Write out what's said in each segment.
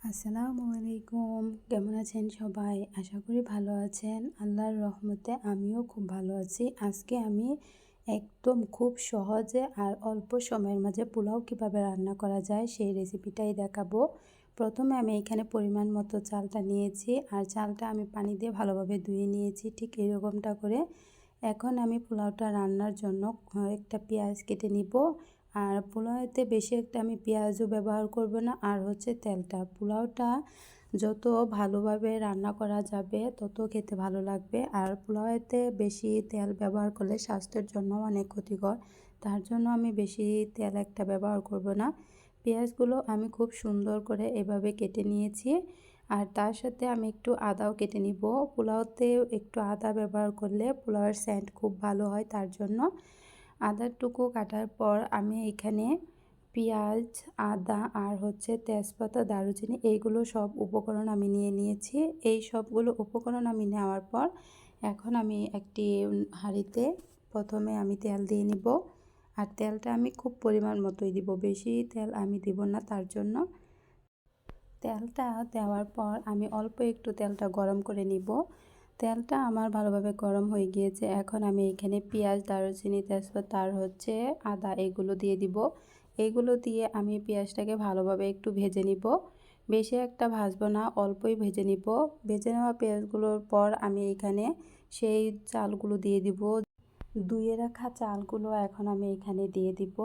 আসসালামু আলাইকুম, কেমন আছেন সবাই? আশা করি ভালো আছেন। আল্লাহর রহমতে আমিও খুব ভালো আছি। আজকে আমি একদম খুব সহজে আর অল্প সময়ের মাঝে পোলাও কিভাবে রান্না করা যায় সেই রেসিপিটাই দেখাবো। প্রথমে আমি এখানে পরিমাণ মতো চালটা নিয়েছি, আর চালটা আমি পানি দিয়ে ভালোভাবে ধুয়ে নিয়েছি ঠিক এরকমটা করে। এখন আমি পোলাওটা রান্নার জন্য একটা পেঁয়াজ কেটে নিব। আর পোলাওতে বেশি একটা আমি পেঁয়াজও ব্যবহার করব না, আর হচ্ছে তেলটা, পোলাওটা যত ভালোভাবে রান্না করা যাবে তত খেতে ভালো লাগবে। আর পোলাওতে বেশি তেল ব্যবহার করলে স্বাস্থ্যের জন্য অনেক ক্ষতিকর, তার জন্য আমি বেশি তেল একটা ব্যবহার করব না। পেঁয়াজগুলো আমি খুব সুন্দর করে এভাবে কেটে নিয়েছি, আর তার সাথে আমি একটু আদাও কেটে নিব। পোলাওতে একটু আদা ব্যবহার করলে পোলাওয়ের সেন্ট খুব ভালো হয়, তার জন্য আদাটুকু কাটার পর আমি এখানে পেঁয়াজ, আদা আর হচ্ছে তেজপাতা, দারুচিনি এইগুলো সব উপকরণ আমি নিয়ে নিয়েছি। এই সবগুলো উপকরণ আমি নেওয়ার পর এখন আমি একটি হাঁড়িতে প্রথমে আমি তেল দিয়ে নিব। আর তেলটা আমি খুব পরিমাণ মতোই দিব, বেশি তেল আমি দিব না। তার জন্য তেলটা দেওয়ার পর আমি অল্প একটু তেলটা গরম করে নিব। তেলটা আমার ভালোভাবে গরম হয়ে গিয়েছে। এখন আমি এখানে পেঁয়াজ, দারুচিনি, তেজপাতা আর হচ্ছে আদা এগুলো দিয়ে দিব। এগুলো দিয়ে আমি পেঁয়াজটাকে ভালোভাবে একটু ভেজে নিব। বেশি একটা ভাজবো না, অল্পই ভেজে নিব। ভেজে নেওয়া পেঁয়াজগুলোর পর আমি এখানে সেই চালগুলো দিয়ে দিব। ধুয়ে রাখা চালগুলো এখন আমি এখানে দিয়ে দিব।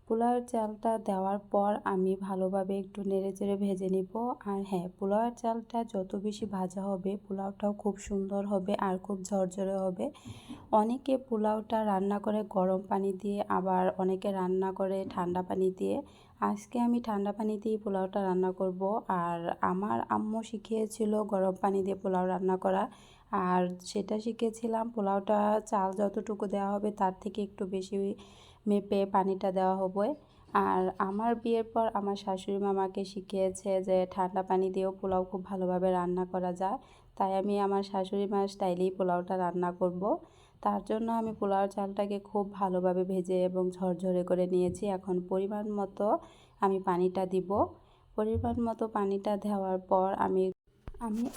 পোলাওয়ের চালটা দেওয়ার পর আমি ভালোভাবে একটু নেড়েচেড়ে ভেজে নিব। আর হ্যাঁ, পোলাওয়ের চালটা যত বেশি ভাজা হবে পোলাওটাও খুব সুন্দর হবে আর খুব ঝরঝরে হবে। অনেকে পোলাওটা রান্না করে গরম পানি দিয়ে, আবার অনেকে রান্না করে ঠান্ডা পানি দিয়ে। আজকে আমি ঠান্ডা পানি দিয়ে পোলাওটা রান্না করব। আর আমার আম্মু শিখিয়েছিল গরম পানি দিয়ে পোলাও রান্না করা, আর সেটা শিখেছিলাম পোলাওটা চাল যতটুকু দেওয়া হবে তার থেকে একটু বেশি মেপে পানিটা দেওয়া হবে। আর আমার বিয়ের পর আমার শাশুড়ি মা আমাকে শিখিয়েছে যে ঠান্ডা পানি দিয়েও পোলাও খুব ভালোভাবে রান্না করা যায়। তাই আমি আমার শাশুড়ি মার স্টাইলেই পোলাওটা রান্না করব। তার জন্য আমি পোলাও চালটাকে খুব ভালোভাবে ভেজে এবং ঝরঝরে করে নিয়েছি। এখন পরিমাণ মতো আমি পানিটা দিব। পরিমাণ মতো পানিটা দেওয়ার পর আমি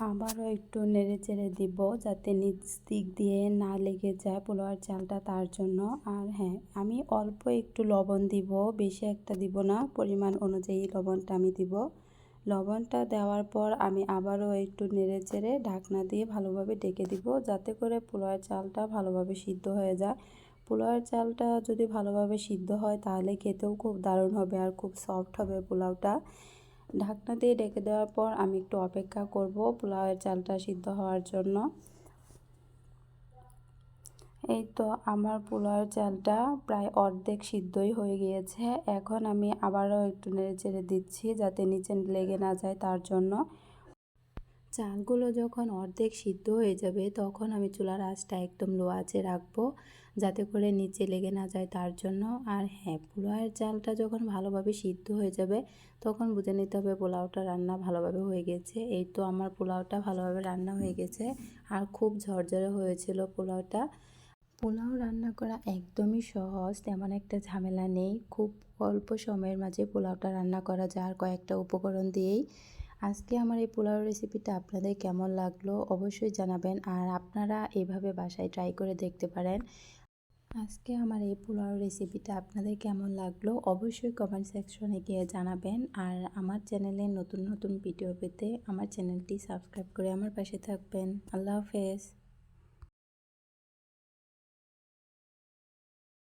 আবারও একটু নেড়েচেড়ে দিব, যাতে নিচ দিক দিয়ে না লেগে যায় পোলাওয়ার চালটা, তার জন্য। আর হ্যাঁ, আমি অল্প একটু লবণ দিব, বেশি একটা দিব না, পরিমাণ অনুযায়ী লবণটা আমি দিব। লবণটা দেওয়ার পর আমি আবারও একটু নেড়েচেড়ে ঢাকনা দিয়ে ভালোভাবে ডেকে দিব, যাতে করে পোলাওয়ার চালটা ভালোভাবে সিদ্ধ হয়ে যায়। পোলাওয়ার চালটা যদি ভালোভাবে সিদ্ধ হয় তাহলে খেতেও খুব দারুণ হবে আর খুব সফট হবে পোলাওটা। ঢাকনা দিয়ে ঢেকে দেওয়ার পর আমি একটু অপেক্ষা করব পোলাওয়ের চালটা সিদ্ধ হওয়ার জন্য। এই তো আমার পোলাওয়ের চালটা প্রায় অর্ধেক সিদ্ধই হয়ে গিয়েছে। এখন আমি আবারও একটু নেড়েচেড়ে দিচ্ছি যাতে নিচে লেগে না যায়, তার জন্য। চালগুলো যখন অর্ধেক সিদ্ধ হয়ে যাবে তখন আমি চুলার আঁচটা একদম লো আঁচে রাখবো, যাতে করে নিচে লেগে না যায়, তার জন্য। আর হ্যাঁ, পোলাওয়ের চালটা যখন ভালোভাবে সিদ্ধ হয়ে যাবে তখন বুঝে নিতে হবে পোলাওটা রান্না ভালোভাবে হয়ে গেছে। এই তো আমার পোলাওটা ভালোভাবে রান্না হয়ে গেছে, আর খুব ঝরঝরে হয়েছিল পোলাওটা। পোলাও রান্না করা একদমই সহজ, তেমন একটা ঝামেলা নেই। খুব অল্প সময়ের মাঝে পোলাওটা রান্না করা যায় আর কয়েকটা উপকরণ দিয়েই। আজকে আমার এই পোলাও রেসিপিটা আপনাদের কেমন লাগলো অবশ্যই জানাবেন, আর আপনারা এভাবে বাসায় ট্রাই করে দেখতে পারেন। আজকে আমার এই পোলাও রেসিপিটা আপনাদের কেমন লাগলো অবশ্যই কমেন্ট সেকশনে গিয়ে জানাবেন। আর আমার চ্যানেলে নতুন নতুন ভিডিও পেতে আমার চ্যানেলটি সাবস্ক্রাইব করে আমার পাশে থাকবেন। আল্লাহ হাফেজ।